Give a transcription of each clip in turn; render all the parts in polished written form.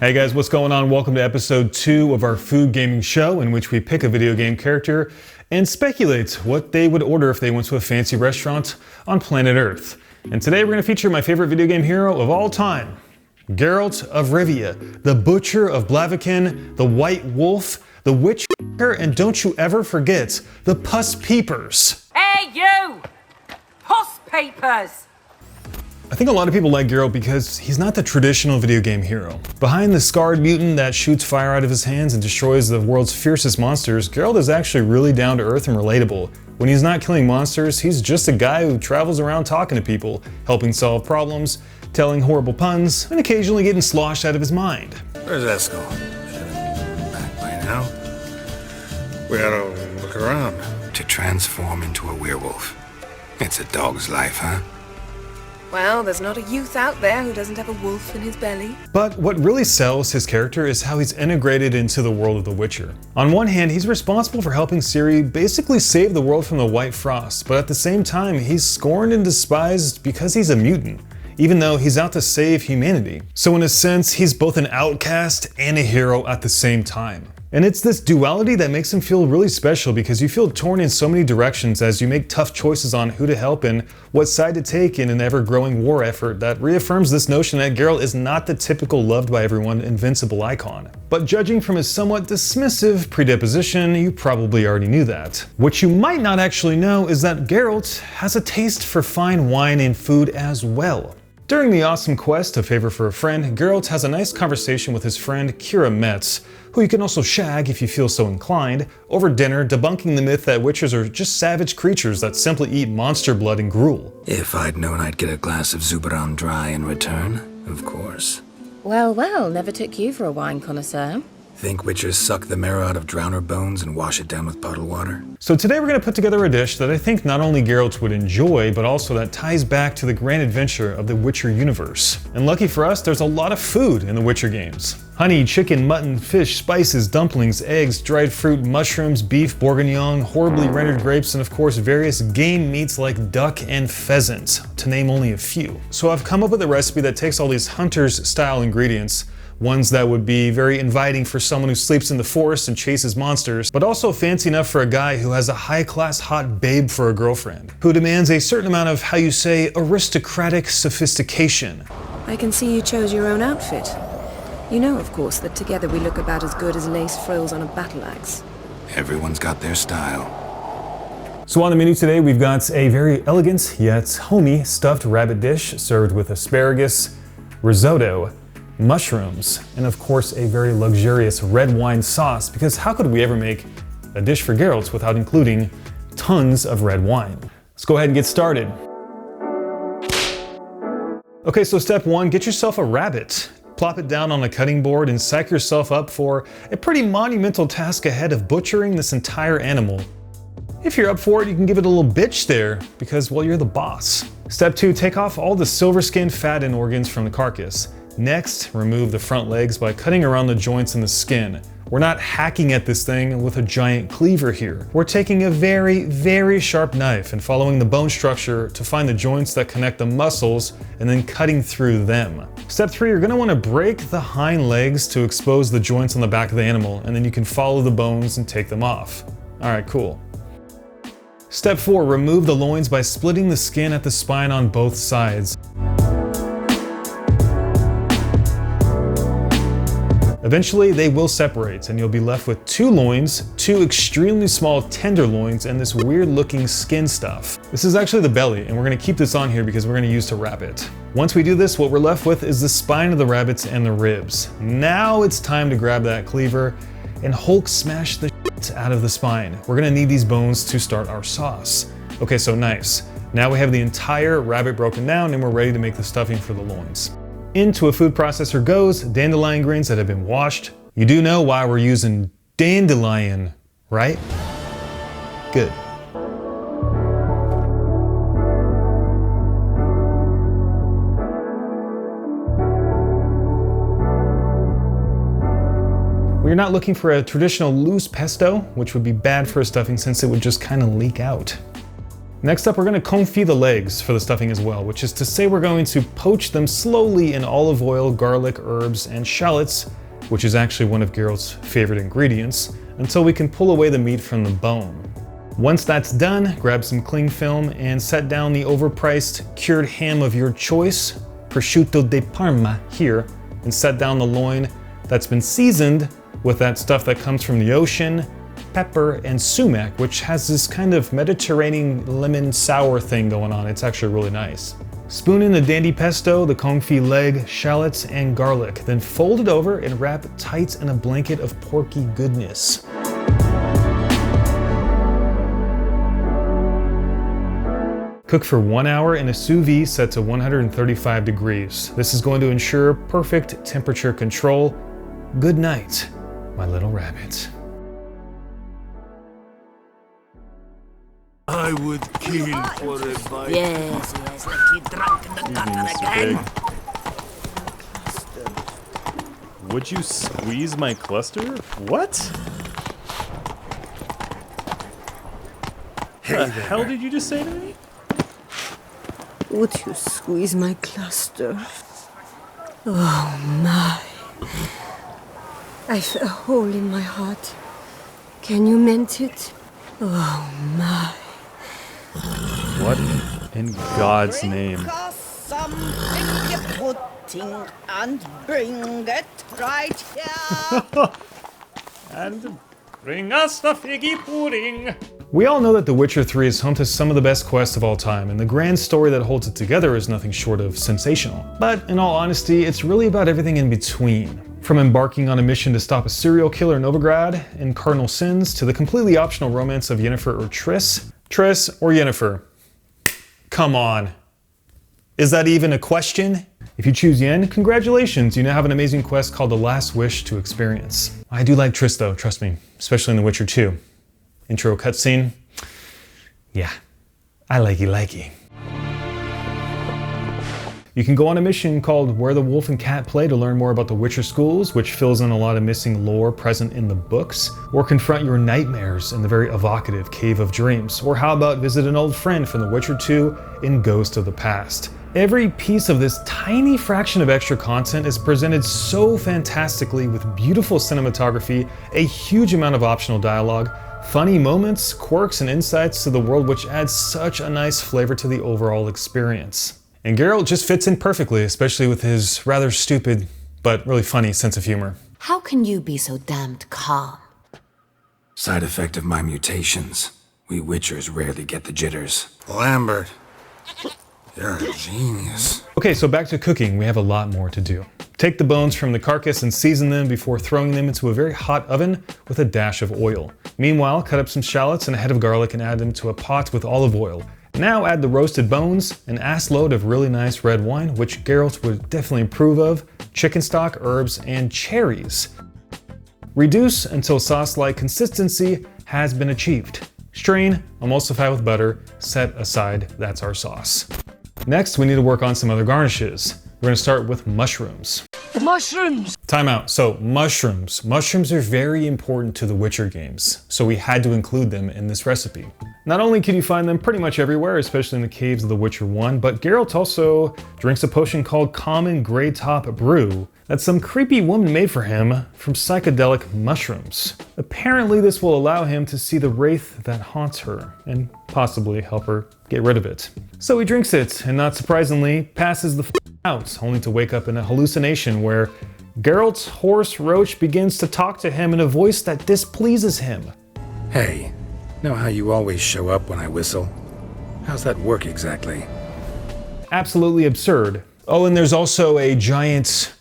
Hey guys, what's going on? Welcome to episode 2 of our food gaming show, in which we pick a video game character and speculate what they would order if they went to a fancy restaurant on planet Earth. And today we're going to feature my favorite video game hero of all time, Geralt of Rivia, the Butcher of Blaviken, the White Wolf, the Witcher, and don't you ever forget, the Puss Peepers. Hey you! Puss Peepers! I think a lot of people like Geralt because he's not the traditional video game hero. Behind the scarred mutant that shoots fire out of his hands and destroys the world's fiercest monsters, Geralt is actually really down to earth and relatable. When he's not killing monsters, he's just a guy who travels around talking to people, helping solve problems, telling horrible puns, and occasionally getting sloshed out of his mind. Where's Eskel? Should have been back by now. We ought to look around. To transform into a werewolf. It's a dog's life, huh? Well, there's not a youth out there who doesn't have a wolf in his belly. But what really sells his character is how he's integrated into the world of The Witcher. On one hand, he's responsible for helping Ciri basically save the world from the White Frost, but at the same time, he's scorned and despised because he's a mutant, even though he's out to save humanity. So in a sense, he's both an outcast and a hero at the same time. And it's this duality that makes him feel really special because you feel torn in so many directions as you make tough choices on who to help and what side to take in an ever-growing war effort that reaffirms this notion that Geralt is not the typical loved by everyone invincible icon. But judging from his somewhat dismissive predisposition, you probably already knew that. What you might not actually know is that Geralt has a taste for fine wine and food as well. During the awesome quest, A Favor for a Friend, Geralt has a nice conversation with his friend Kira Metz, who you can also shag if you feel so inclined, over dinner, debunking the myth that witchers are just savage creatures that simply eat monster blood and gruel. If I'd known I'd get a glass of Zuberon Dry in return, of course. Well, never took you for a wine connoisseur. Think witchers suck the marrow out of drowner bones and wash it down with puddle water? So today we're going to put together a dish that I think not only Geralt would enjoy, but also that ties back to the grand adventure of the Witcher universe. And lucky for us, there's a lot of food in the Witcher games. Honey, chicken, mutton, fish, spices, dumplings, eggs, dried fruit, mushrooms, beef, bourguignon, horribly rendered grapes, and of course various game meats like duck and pheasant, to name only a few. So I've come up with a recipe that takes all these hunters style ingredients, ones that would be very inviting for someone who sleeps in the forest and chases monsters, but also fancy enough for a guy who has a high-class hot babe for a girlfriend, who demands a certain amount of, how you say, aristocratic sophistication. I can see you chose your own outfit. You know, of course, that together we look about as good as lace frills on a battle axe. Everyone's got their style. So on the menu today, we've got a very elegant yet homey stuffed rabbit dish served with asparagus, risotto, mushrooms, and of course a very luxurious red wine sauce, because how could we ever make a dish for Geralt without including tons of red wine? Let's go ahead and get started. Okay, so step 1, get yourself a rabbit. Plop it down on a cutting board and psych yourself up for a pretty monumental task ahead of butchering this entire animal. If you're up for it, you can give it a little bitch there because, well, you're the boss. Step 2, take off all the silver skin, fat, and organs from the carcass. Next, remove the front legs by cutting around the joints in the skin. We're not hacking at this thing with a giant cleaver here. We're taking a very, very sharp knife and following the bone structure to find the joints that connect the muscles and then cutting through them. Step 3, you're going to want to break the hind legs to expose the joints on the back of the animal, and then you can follow the bones and take them off. Alright, cool. Step 4, remove the loins by splitting the skin at the spine on both sides. Eventually, they will separate, and you'll be left with 2 loins, 2 extremely small tenderloins, and this weird-looking skin stuff. This is actually the belly, and we're going to keep this on here because we're going to use to wrap it. Once we do this, what we're left with is the spine of the rabbits and the ribs. Now it's time to grab that cleaver and Hulk smash the shit out of the spine. We're going to need these bones to start our sauce. Okay, so nice. Now we have the entire rabbit broken down, and we're ready to make the stuffing for the loins. Into a food processor goes dandelion greens that have been washed. You do know why we're using dandelion, right? Good. We're not looking for a traditional loose pesto, which would be bad for a stuffing since it would just kind of leak out. Next up, we're going to confit the legs for the stuffing as well, which is to say we're going to poach them slowly in olive oil, garlic, herbs, and shallots, which is actually one of Geralt's favorite ingredients, until we can pull away the meat from the bone. Once that's done, grab some cling film and set down the overpriced cured ham of your choice, prosciutto di Parma here, and set down the loin that's been seasoned with that stuff that comes from the ocean, pepper, and sumac, which has this kind of Mediterranean lemon sour thing going on. It's actually really nice. Spoon in the dandy pesto, the confit leg, shallots, and garlic, then fold it over and wrap it tight in a blanket of porky goodness. Cook for 1 hour in a sous vide set to 135 degrees. This is going to ensure perfect temperature control. Good night, my little rabbit. I would kill for a bite. Yes, let's get drunk in the gutter again. Would you squeeze my cluster? What? The hell did you just say to me? Would you squeeze my cluster? Oh my. I've a hole in my heart. Can you mend it? Oh my. What in God's name? Bring us some figgy pudding and bring it right here. And bring us the figgy pudding. We all know that The Witcher 3 is home to some of the best quests of all time, and the grand story that holds it together is nothing short of sensational. But in all honesty, it's really about everything in between. From embarking on a mission to stop a serial killer in Novigrad in Cardinal Sins, to the completely optional romance of Yennefer or Triss. Triss or Yennefer? Come on. Is that even a question? If you choose Yen, congratulations, you now have an amazing quest called The Last Wish to experience. I do like Triss though, trust me, especially in The Witcher 2. Intro cutscene. Yeah, I likey. You can go on a mission called Where the Wolf and Cat Play to learn more about the Witcher schools, which fills in a lot of missing lore present in the books, or confront your nightmares in the very evocative Cave of Dreams, or how about visit an old friend from The Witcher 2 in Ghost of the Past. Every piece of this tiny fraction of extra content is presented so fantastically with beautiful cinematography, a huge amount of optional dialogue, funny moments, quirks, and insights to the world, which adds such a nice flavor to the overall experience. And Geralt just fits in perfectly, especially with his rather stupid, but really funny sense of humor. How can you be so damned calm? Side effect of my mutations. We Witchers rarely get the jitters. Lambert, you're a genius. Okay, so back to cooking, we have a lot more to do. Take the bones from the carcass and season them before throwing them into a very hot oven with a dash of oil. Meanwhile, cut up some shallots and a head of garlic and add them to a pot with olive oil. Now add the roasted bones, an ass load of really nice red wine, which Geralt would definitely approve of, chicken stock, herbs, and cherries. Reduce until sauce-like consistency has been achieved. Strain, emulsify with butter, set aside, that's our sauce. Next, we need to work on some other garnishes. We're gonna start with mushrooms. Mushrooms! Time out. So mushrooms. Mushrooms are very important to the Witcher games, so we had to include them in this recipe. Not only can you find them pretty much everywhere, especially in the caves of The Witcher 1, but Geralt also drinks a potion called Common Grey Top Brew that some creepy woman made for him from psychedelic mushrooms. Apparently this will allow him to see the wraith that haunts her, and possibly help her get rid of it. So he drinks it, and not surprisingly, passes the out, only to wake up in a hallucination where Geralt's horse Roach begins to talk to him in a voice that displeases him. Hey, know how you always show up when I whistle? How's that work exactly? Absolutely absurd. Oh, and there's also a giant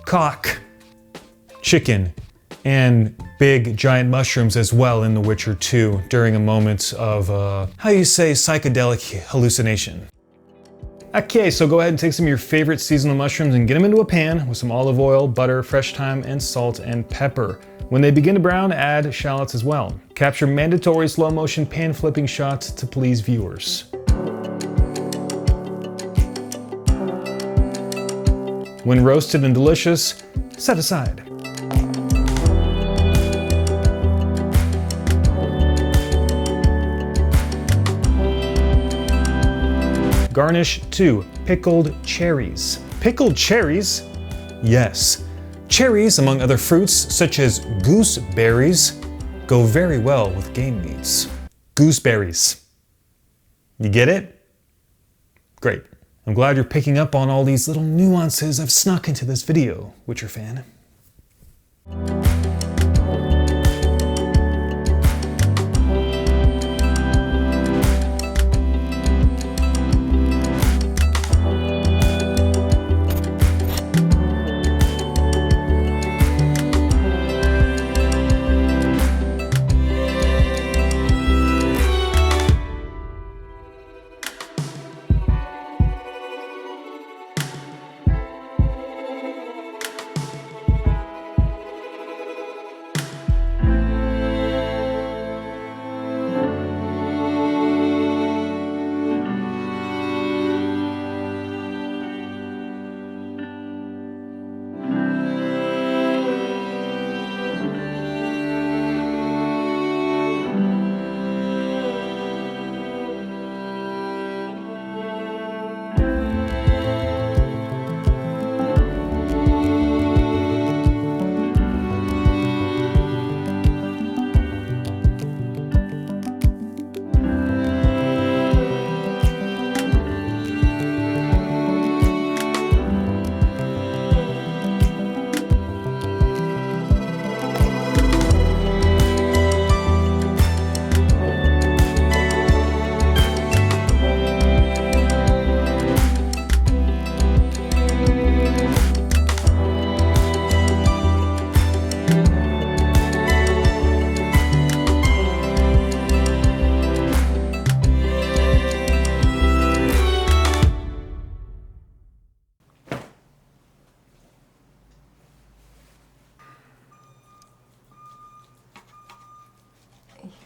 cock chicken and big giant mushrooms as well in The Witcher 2 during a moment of, how you say, psychedelic hallucination. Okay, so go ahead and take some of your favorite seasonal mushrooms and get them into a pan with some olive oil, butter, fresh thyme, and salt and pepper. When they begin to brown, add shallots as well. Capture mandatory slow motion pan flipping shots to please viewers. When roasted and delicious, set aside. Garnish 2. Pickled cherries. Pickled cherries? Yes. Cherries, among other fruits, such as gooseberries, go very well with game meats. Gooseberries. You get it? Great. I'm glad you're picking up on all these little nuances I've snuck into this video, Witcher fan.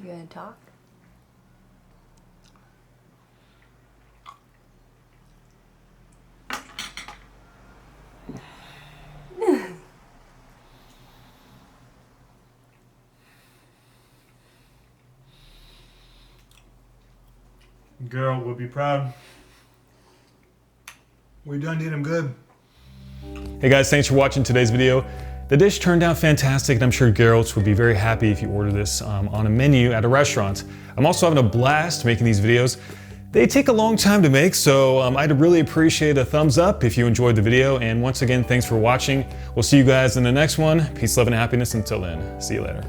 You gonna talk? Geralt would be proud. We done did him good. Hey guys, thanks for watching today's video. The dish turned out fantastic, and I'm sure Geralt would be very happy if you order this on a menu at a restaurant. I'm also having a blast making these videos. They take a long time to make, so I'd really appreciate a thumbs up if you enjoyed the video. And once again, thanks for watching. We'll see you guys in the next one. Peace, love, and happiness. Until then, see you later.